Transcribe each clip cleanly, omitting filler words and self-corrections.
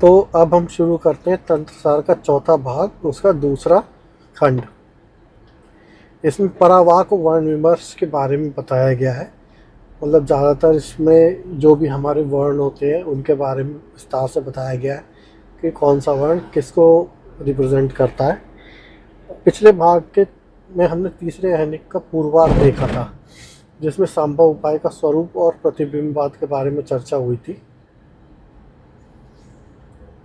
तो अब हम शुरू करते हैं तंत्रसार का चौथा भाग, उसका दूसरा खंड। इसमें परावाक वर्ण विमर्श के बारे में बताया गया है। मतलब ज़्यादातर इसमें जो भी हमारे वर्ण होते हैं उनके बारे में विस्तार से बताया गया है कि कौन सा वर्ण किसको रिप्रेजेंट करता है। पिछले भाग के में हमने तीसरे अहनिक का पूर्वार्ध देखा था, जिसमें संभव उपाय का स्वरूप और प्रतिबिंबवाद के बारे में चर्चा हुई थी।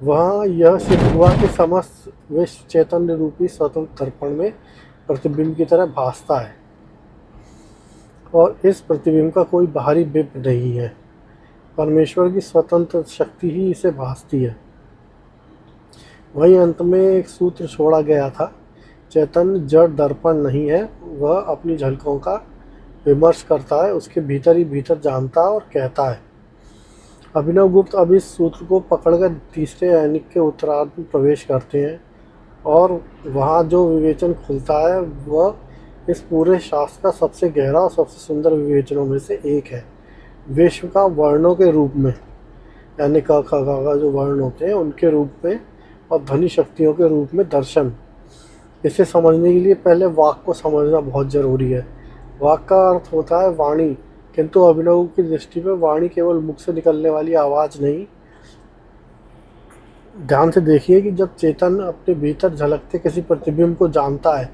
वहाँ यह सिद्ध हुआ कि समस्त विश्व चैतन्य रूपी स्वतंत्र दर्पण में प्रतिबिंब की तरह भासता है और इस प्रतिबिंब का कोई बाहरी बिंब नहीं है। परमेश्वर की स्वतंत्र शक्ति ही इसे भासती है। वहीं अंत में एक सूत्र छोड़ा गया था, चैतन्य जड़ दर्पण नहीं है, वह अपनी झलकों का विमर्श करता है, उसके भीतर ही भीतर जानता और कहता है। अभिनव गुप्त अब इस सूत्र को पकड़कर तीसरे अहनिक के उत्तरार्ध में प्रवेश करते हैं और वहाँ जो विवेचन खुलता है वह इस पूरे शास्त्र का सबसे गहरा और सबसे सुंदर विवेचनों में से एक है। विश्व का वर्णों के रूप में, यानी क ख ग घ जो वर्ण होते हैं उनके रूप में और ध्वनि शक्तियों के रूप में दर्शन। इसे समझने के लिए पहले वाक को समझना बहुत ज़रूरी है। वाक का अर्थ होता है वाणी, किंतु अभिनव की दृष्टि में वाणी केवल मुख से निकलने वाली आवाज़ नहीं। ध्यान से देखिए कि जब चेतन अपने भीतर झलकते किसी प्रतिबिंब को जानता है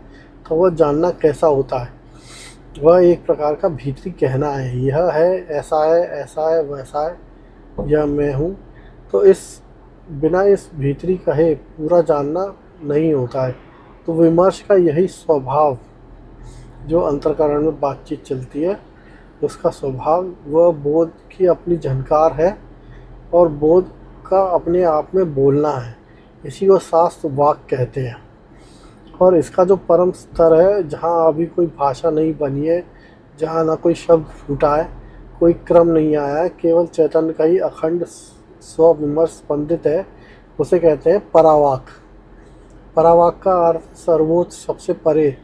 तो वह जानना कैसा होता है। वह एक प्रकार का भीतरी कहना है, यह है, ऐसा है, वैसा है, यह मैं हूँ। तो इस बिना इस भीतरी कहे पूरा जानना नहीं होता है। तो विमर्श का यही स्वभाव, जो अंतर्करण में बातचीत चलती है, उसका स्वभाव वह बोध की अपनी झनकार है और बोध का अपने आप में बोलना है। इसी को शास्त्र वाक कहते हैं। और इसका जो परम स्तर है, जहाँ अभी कोई भाषा नहीं बनी है, जहाँ ना कोई शब्द फूटा है, कोई क्रम नहीं आया है, केवल चैतन्य का ही अखंड स्व विमर्श स्पंदित है, उसे कहते हैं परावाक। परावाक का अर्थ सर्वोच्च, सबसे परे।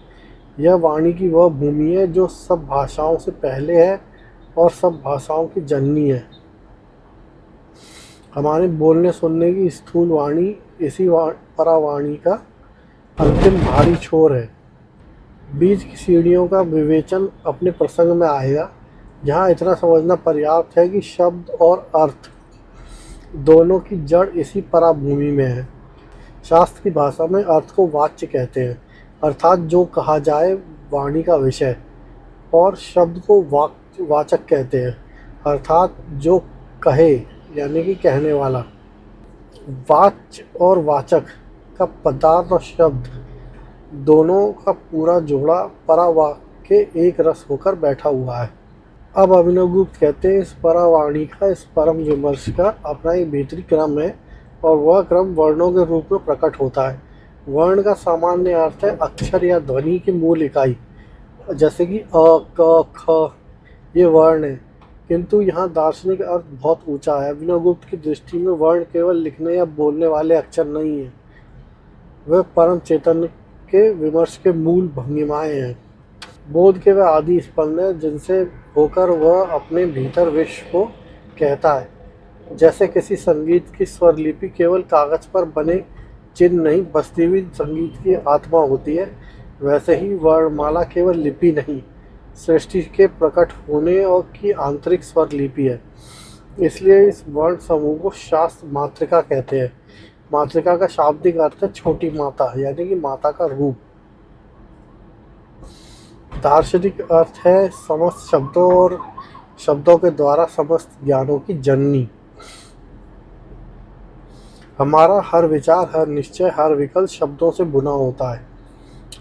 यह वाणी की वह भूमि है जो सब भाषाओं से पहले है और सब भाषाओं की जननी है। हमारे बोलने सुनने की स्थूल वाणी इसी परावाणी का अंतिम भारी छोर है। बीच की सीढ़ियों का विवेचन अपने प्रसंग में आएगा, जहाँ इतना समझना पर्याप्त है कि शब्द और अर्थ दोनों की जड़ इसी पराभूमि में है। शास्त्र की भाषा में अर्थ को वाच्य कहते हैं, अर्थात जो कहा जाए वाणी का विषय, और शब्द को वाचक कहते हैं, अर्थात जो कहे यानी कि कहने वाला। वाच्य और वाचक का पदार्थ और शब्द दोनों का पूरा जोड़ा परावाक के एक रस होकर बैठा हुआ है। अब अभिनव गुप्त कहते हैं इस परावाणी का, इस परम विमर्श का अपना एक भीतरी क्रम है और वह क्रम वर्णों के रूप में प्रकट होता है। वर्ण का सामान्य अर्थ है अक्षर या ध्वनि की मूल इकाई, जैसे कि अ, क, ख, ये वर्ण है। किंतु यहाँ दार्शनिक अर्थ बहुत ऊंचा है। अभिनव गुप्त की दृष्टि में वर्ण केवल लिखने या बोलने वाले अक्षर नहीं है, वे परम चैतन्य के विमर्श के मूल भंगिमाएं हैं। बोध के वे आदि स्पंद हैं जिनसे होकर वह अपने भीतर विश्व को कहता है। जैसे किसी संगीत की स्वरलिपि केवल कागज पर बने चिन्ह नहीं, बसती हुई संगीत की आत्मा होती है, वैसे ही वर्णमाला केवल लिपि नहीं, सृष्टि के प्रकट होने और की आंतरिक स्वरलिपि है। इसलिए इस वर्ण समूह को शास्त्र मातृका कहते हैं। मातृका का शाब्दिक अर्थ है छोटी माता, यानी कि माता का रूप। दार्शनिक अर्थ है समस्त शब्दों और शब्दों के द्वारा समस्त ज्ञानों की जननी। हमारा हर विचार, हर निश्चय, हर विकल्प शब्दों से बुना होता है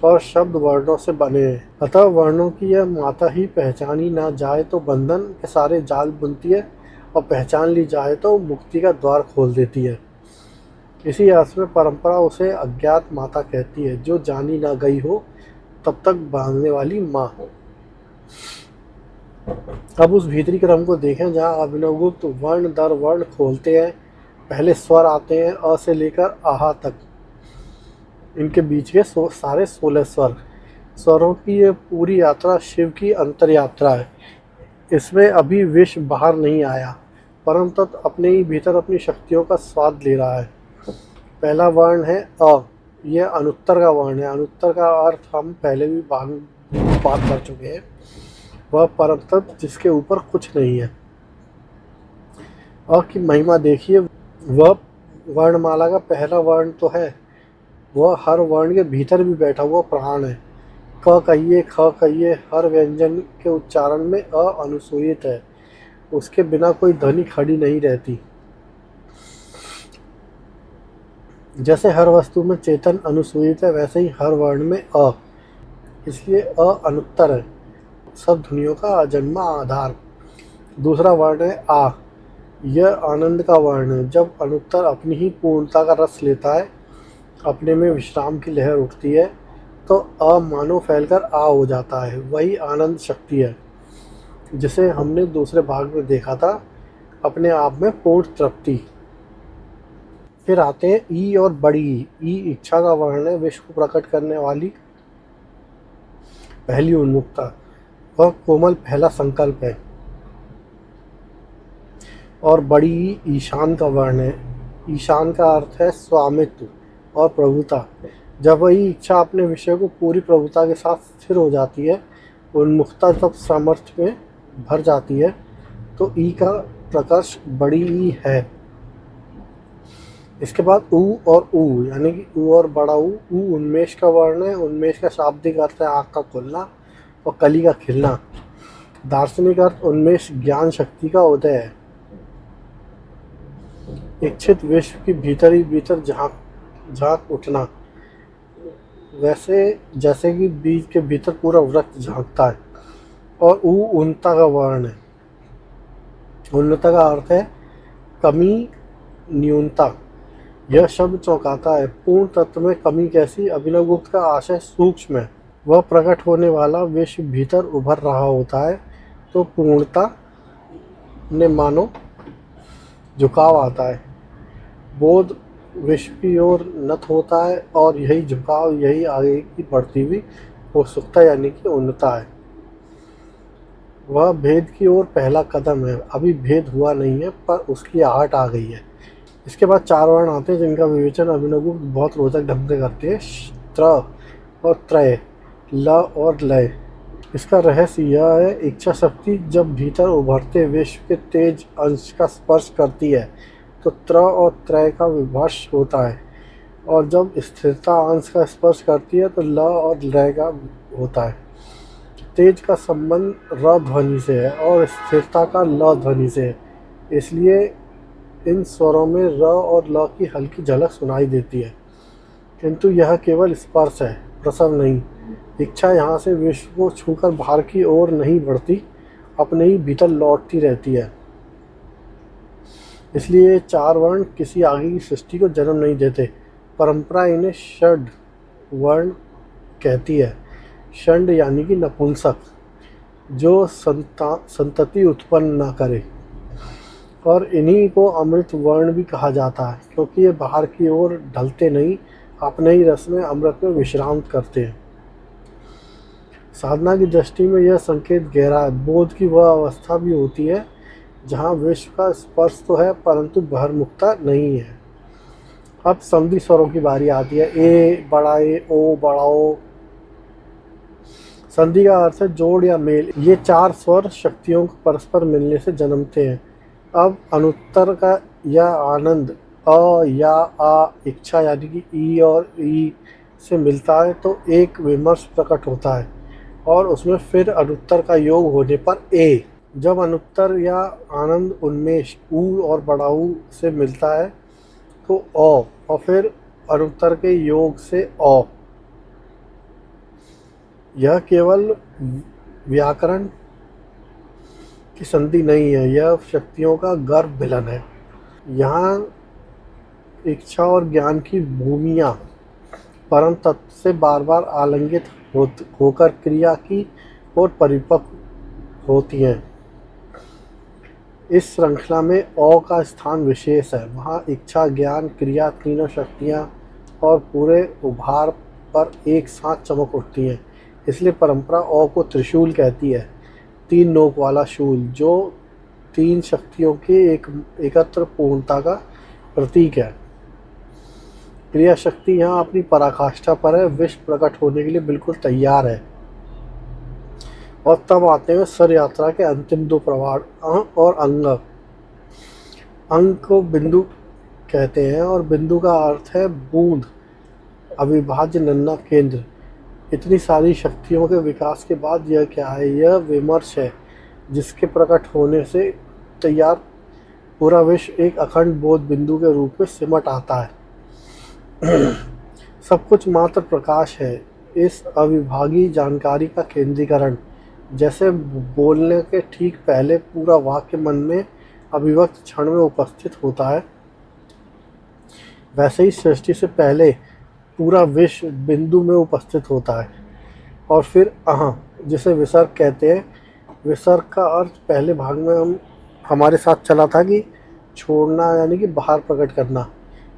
और शब्द वर्णों से बने हैं। अतः वर्णों की यह माता ही पहचानी ना जाए तो बंधन के सारे जाल बुनती है और पहचान ली जाए तो मुक्ति का द्वार खोल देती है। इसी अर्थ में परंपरा उसे अज्ञात माता कहती है, जो जानी ना गई हो तब तक बांधने वाली माँ। अब उस भीतरी क्रम को देखें जहाँ अभिनवगुप्त वर्ण दर वर्ण खोलते हैं। पहले स्वर आते हैं अ से लेकर आहा तक, इनके बीच के सारे 16 स्वर। स्वरों की ये पूरी यात्रा शिव की अंतर यात्रा है। इसमें अभी विष बाहर नहीं आया, परम तत्व अपने ही भीतर अपनी शक्तियों का स्वाद ले रहा है। पहला वर्ण है अ, यह अनुत्तर का वर्ण है। अनुत्तर का अर्थ हम पहले भी बात कर चुके हैं, वह परम तत्व जिसके ऊपर कुछ नहीं है। अ की महिमा देखिए, वह वर्णमाला का पहला वर्ण तो है, वह हर वर्ण के भीतर भी बैठा हुआ प्राण है। क कहिए, ख कहिए, हर व्यंजन के उच्चारण में अ अनुस्यूत है, उसके बिना कोई ध्वनि खड़ी नहीं रहती। जैसे हर वस्तु में चेतन अनुस्यूत है, वैसे ही हर वर्ण में अ, इसलिए अ अनुत्तर है, सब ध्वनियों का अजन्मा आधार। दूसरा वर्ण है आ, यह आनंद का वर्ण है। जब अनुत्तर अपनी ही पूर्णता का रस लेता है, अपने में विश्राम की लहर उठती है, तो अ मानो फैलकर आ हो जाता है। वही आनंद शक्ति है जिसे हमने दूसरे भाग में देखा था, अपने आप में पूर्ण तृप्ति। फिर आते हैं ई और बड़ी ई। इच्छा का वर्ण है, विश्व को प्रकट करने वाली पहली उन्मुखता, वह कोमल पहला संकल्प है। और बड़ी ई ईशान का वर्ण है। ईशान का अर्थ है स्वामित्व और प्रभुता। जब वही इच्छा अपने विषय को पूरी प्रभुता के साथ स्थिर हो जाती है, उन्मुखता जब सामर्थ्य में भर जाती है, तो ई का प्रकर्ष बड़ी ई है। इसके बाद ऊ और ऊ, यानी कि ऊ और बड़ा ऊ। ऊ उन्मेष का वर्ण है। उन्मेष का शाब्दिक अर्थ है आँख का खुलना और कली का खिलना। दार्शनिक अर्थ उन्मेष ज्ञान शक्ति का उदय है। इच्छित विश्व की भीतर ही भीतर झांक उठना, वैसे जैसे कि बीज के भीतर पूरा वृक्ष झांकता है। और ऊ उन्नता का वर्ण है। उन्नता का अर्थ है कमी, न्यूनता। यह शब्द चौंकाता है। पूर्ण तत्व में कमी कैसी? अभिनवगुप्त का आशय सूक्ष्म है। वह प्रकट होने वाला विश्व भीतर उभर रहा होता है, तो पूर्णता ने मानो झुकाव आता है। बोध विश्व की ओर नत होता है, और यही झुकाव, यही आगे की बढ़ती हुई उत्सुकता यानी कि उन्नता है। वह भेद की ओर पहला कदम है। अभी भेद हुआ नहीं है, पर उसकी आहट आ गई है। इसके बाद चार वर्ण आते हैं जिनका विवेचन अभिनवगुप्त बहुत रोचक ढंग से करते हैं। त्र और त्रय, ल और लय। इसका रहस्य यह है, इच्छा शक्ति जब भीतर उभरते विश्व के तेज अंश का स्पर्श करती है, तो त्र और त्रय का विभाष होता है, और जब स्थिरता अंश का स्पर्श करती है, तो ल और लय का होता है। तेज का संबंध र ध्वनि से है और स्थिरता का ल ध्वनि से है, इसलिए इन स्वरों में र और ल की हल्की झलक सुनाई देती है। किंतु यह केवल स्पर्श है, प्रसव नहीं। इच्छा यहाँ से विश्व को छूकर बाहर की ओर नहीं बढ़ती, अपने ही भीतर लौटती रहती है। इसलिए ये चार वर्ण किसी आगे की सृष्टि को जन्म नहीं देते। परंपरा इन्हें षड वर्ण कहती है। षंड यानी कि नपुंसक, जो संतति उत्पन्न न करे। और इन्हीं को अमृत वर्ण भी कहा जाता है, क्योंकि ये बाहर की ओर ढलते नहीं, अपने ही रस में अमृत में विश्राम करते हैं। साधना की दृष्टि में यह संकेत गहरा है। बोध की वह अवस्था भी होती है जहाँ विश्व का स्पर्श तो है, परंतु बहिर्मुखता नहीं है। अब संधि स्वरों की बारी आती है। ए बड़ा ए, ओ बड़ा ओ। संधि का अर्थ है जोड़ या मेल। ये चार स्वर शक्तियों को परस्पर मिलने से जन्मते हैं। अब अनुत्तर का यह आनंद अ या आ, इच्छा यानी कि ई और ई से मिलता है, तो एक विमर्श प्रकट होता है, और उसमें फिर अनुत्तर का योग होने पर ए। जब अनुत्तर या आनंद उन्मेष ऊ और बड़ा ऊ से मिलता है, तो औ, और फिर अनुत्तर के योग से औ। यह केवल व्याकरण की संधि नहीं है, यह शक्तियों का गर्भ मिलन है। यहाँ इच्छा और ज्ञान की भूमियाँ परम तत्व से बार बार आलिंगित होकर क्रिया की ओर परिपक्व होती हैं। इस श्रृंखला में औ का स्थान विशेष है। वहाँ इच्छा, ज्ञान, क्रिया, तीनों शक्तियाँ और पूरे उभार पर एक साथ चमक उठती हैं। इसलिए परंपरा औ को त्रिशूल कहती है, तीन नोक वाला शूल, जो तीन शक्तियों के एकत्र पूर्णता का प्रतीक है। क्रिया शक्ति यहाँ अपनी पराकाष्ठा पर है, विश्व प्रकट होने के लिए बिल्कुल तैयार है। और तब आते हैं सर यात्रा के अंतिम दो प्रवाह, और अंग। अंग को बिंदु कहते हैं और बिंदु का अर्थ है बूंद, अविभाज्य नन्हा केंद्र। इतनी सारी शक्तियों के विकास के बाद यह क्या है? यह विमर्श है जिसके प्रकट होने से तैयार पूरा विश्व एक अखंड बोध बिंदु के रूप में सिमट आता है। सब कुछ मात्र प्रकाश है, इस अविभागी जानकारी का केंद्रीकरण। जैसे बोलने के ठीक पहले पूरा वाक्य मन में अभिव्यक्त क्षण में उपस्थित होता है, वैसे ही सृष्टि से पहले पूरा विश्व बिंदु में उपस्थित होता है। और फिर जिसे विसर्ग कहते हैं। विसर्ग का अर्थ पहले भाग में हमारे साथ चला था कि छोड़ना, यानी कि बाहर प्रकट करना।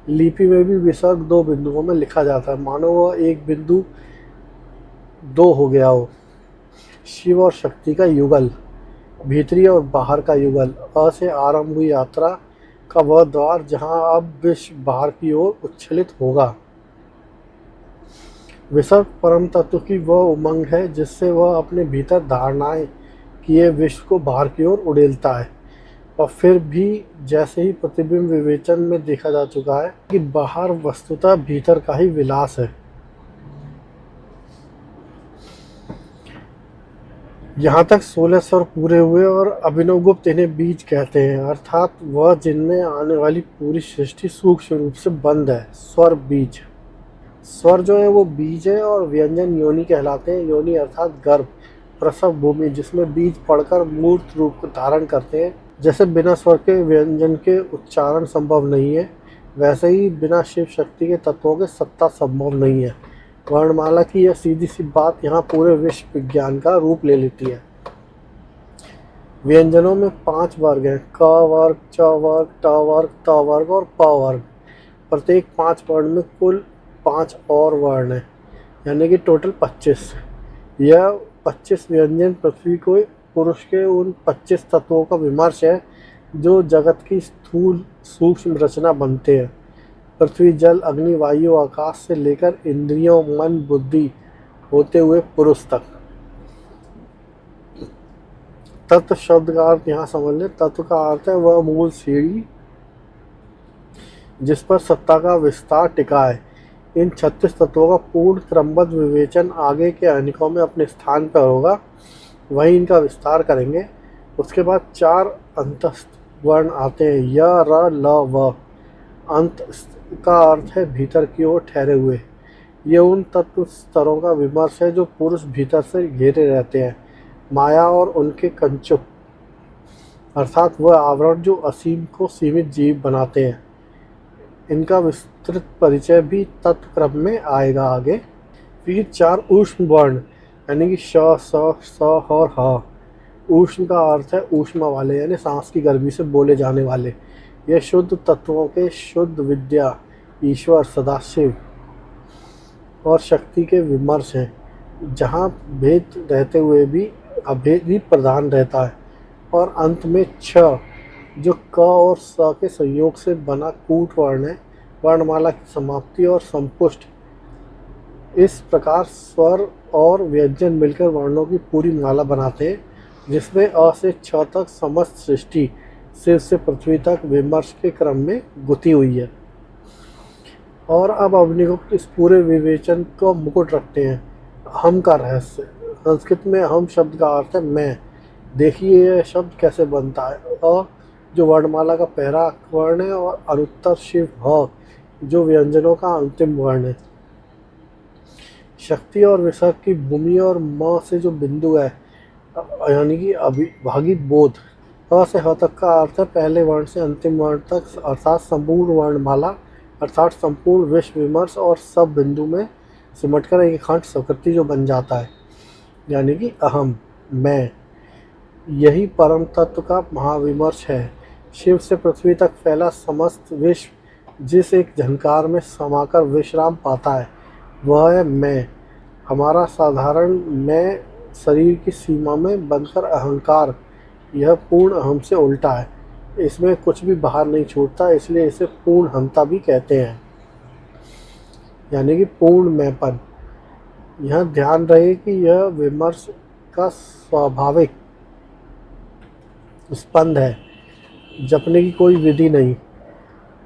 लिपि में भी विसर्ग दो बिंदुओं में लिखा जाता है, मानो वह एक बिंदु दो हो गया हो। शिव और शक्ति का युगल, भीतरी और बाहर का युगल। अ से आरंभ हुई यात्रा का वह द्वार जहां अब विश्व बाहर की ओर उच्छलित होगा। विसर्ग परम तत्व की वह उमंग है जिससे वह अपने भीतर धारणाएं किए विश्व को बाहर की ओर उड़ेलता है। और फिर भी जैसे ही प्रतिबिंब विवेचन में देखा जा चुका है कि बाहर वस्तुतः भीतर का ही विलास है। यहाँ तक 16 स्वर पूरे हुए और अभिनवगुप्त इन्हें बीज कहते हैं, अर्थात वह जिनमें आने वाली पूरी सृष्टि सूक्ष्म रूप से बंद है। स्वर बीज, स्वर जो है वो बीज है और व्यंजन योनि कहलाते हैं। योनि अर्थात गर्भ, प्रसव भूमि, जिसमें बीज पड़कर मूर्त रूप को धारण करते हैं। जैसे बिना स्वर के व्यंजन के उच्चारण संभव नहीं है, वैसे ही बिना शिव शक्ति के तत्वों के सत्ता संभव नहीं है। वर्णमाला की यह सीधी सी बात यहाँ पूरे विश्व विज्ञान का रूप ले लेती है। व्यंजनों में 5 वर्ग हैं, क वर्ग, च वर्ग, ट वर्ग, त वर्ग और प वर्ग। प्रत्येक 5 वर्ण में कुल 5 और वर्ण हैं, यानी कि टोटल 25। यह 25 व्यंजन पृथ्वी को पुरुष के उन 25 तत्वों का विमर्श है जो जगत की स्थूल सूक्ष्म रचना बनते हैं। पृथ्वी, जल, अग्नि, वायु, आकाश से लेकर इंद्रियों, मन, बुद्धि होते हुए पुरुष तक। तत्व शब्द का अर्थ यहाँ समझ लें। तत्व का अर्थ है वह मूल सीढ़ी जिस पर सत्ता का विस्तार टिका है। इन 36 तत्वों का पूर्ण क्रमबद्ध विवेचन आगे के अनेकों में अपने स्थान पर होगा, वहीं इनका विस्तार करेंगे। उसके बाद 4 अंतस्थ वर्ण आते हैं, य, र, ल, व। अंत का अर्थ है भीतर की ओर ठहरे हुए। ये उन तत्व स्तरों का विमर्श है जो पुरुष भीतर से घेरे रहते हैं। माया और उनके कंचुक, अर्थात वह आवरण जो असीम को सीमित जीव बनाते हैं। इनका विस्तृत परिचय भी तत्व क्रम में आएगा आगे। फिर 4 ऊष्म वर्ण, यानी कि श, स, स और ह। ऊष्म का अर्थ है ऊष्मा वाले, यानी सांस की गर्मी से बोले जाने वाले। यह शुद्ध तत्वों के शुद्ध विद्या, ईश्वर, सदाशिव और शक्ति के विमर्श हैं, जहाँ भेद रहते हुए भी अभेद भी प्रधान रहता है। और अंत में छ, जो क और स के संयोग से बना कूट वर्ण है, वर्णमाला की समाप्ति और संपुष्ट। इस प्रकार स्वर और व्यंजन मिलकर वर्णों की पूरी माला बनाते हैं, जिसमें अ से छ तक समस्त सृष्टि शिव से पृथ्वी तक विमर्श के क्रम में गुथी हुई है। और अब अग्निगुप्त इस पूरे विवेचन को मुकुट रखते हैं। अहम का रहस्य। संस्कृत में अहम शब्द का अर्थ है मैं। देखिए यह शब्द कैसे बनता है। अ जो वर्णमाला का पहला वर्ण है और अनुत्तर शिव ह जो व्यंजनों का अंतिम वर्ण है। शक्ति और विसर्ग की भूमि और म से जो बिंदु है, यानी कि अभिभागी बोध। अ से ह तक का अर्थ है पहले वर्ण से अंतिम वर्ण तक, अर्थात संपूर्ण वर्णमाला, अर्थात संपूर्ण विश्व विमर्श और सब बिंदु में सिमटकर एक अखंड सकृति जो बन जाता है, यानी कि अहम, मैं। यही परम तत्व का महाविमर्श है। शिव से पृथ्वी तक फैला समस्त विश्व जिस एक झंकार में समाकर विश्राम पाता है, वह है मैं। हमारा साधारण मैं शरीर की सीमा में बनकर अहंकार यह पूर्ण अहम से उल्टा है, इसमें कुछ भी बाहर नहीं छूटता, इसलिए इसे पूर्ण अहमता भी कहते हैं, यानी कि पूर्ण मैंपन। यह ध्यान रहे कि यह विमर्श का स्वाभाविक स्पंद है, जपने की कोई विधि नहीं।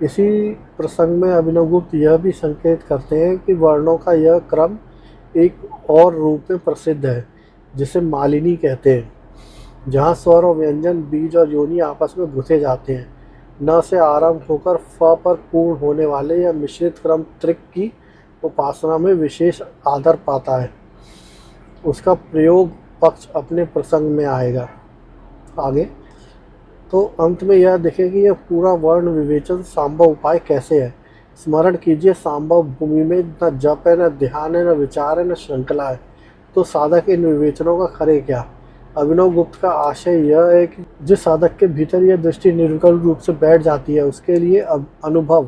इसी प्रसंग में अभिनवगुप्त यह भी संकेत करते हैं कि वर्णों का यह क्रम एक और रूप में प्रसिद्ध है, जिसे मालिनी कहते हैं, जहाँ स्वर और व्यंजन, बीज और योनि आपस में घुसे जाते हैं। न से आरंभ होकर फ पर पूर्ण होने वाले यह मिश्रित क्रम त्रिक की उपासना में विशेष आदर पाता है। उसका प्रयोग पक्ष अपने प्रसंग में आएगा आगे। तो अंत में यह देखें कि यह पूरा वर्ण विवेचन सांभव उपाय कैसे है। स्मरण कीजिए, सांभव भूमि में न जप है, न ध्यान है, न विचार है, न श्रृंखला है। तो साधक इन विवेचनों का करे क्या। अभिनव गुप्त का आशय यह है कि जिस साधक के भीतर यह दृष्टि निर्विकल्प रूप से बैठ जाती है, उसके लिए अब अनुभव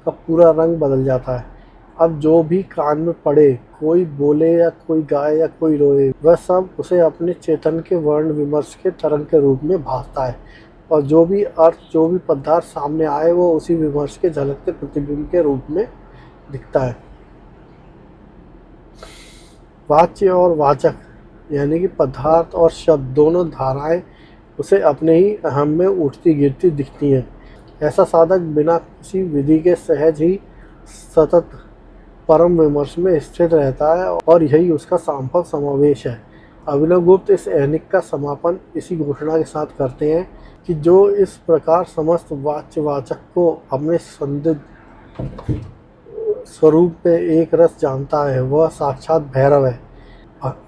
का पूरा रंग बदल जाता है। अब जो भी कान में पड़े, कोई बोले या कोई गाए या कोई रोए, वह सब उसे अपने चेतन के वर्ण विमर्श के तरंग के रूप में भासता है, और जो भी अर्थ, जो भी पदार्थ सामने आए, वो उसी विमर्श के झलकते प्रतिबिंब के रूप में दिखता है। वाच्य और वाचक यानी कि पदार्थ और शब्द, दोनों धाराएं उसे अपने ही अहम में उठती गिरती दिखती हैं। ऐसा साधक बिना किसी विधि के सहज ही सतत परम विमर्श में स्थित रहता है, और यही उसका संभव समावेश है। अभिनव गुप्त इस ऐनिक का समापन इसी घोषणा के साथ करते हैं कि जो इस प्रकार समस्त वाच्यवाचक को अपने संदिग्ध स्वरूप में एक रस जानता है, वह साक्षात भैरव है,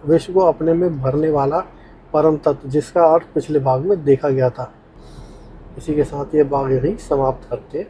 विश्व को अपने में भरने वाला परम तत्व, जिसका अर्थ पिछले भाग में देखा गया था। इसी के साथ ये भाग यहीं समाप्त करते हैं।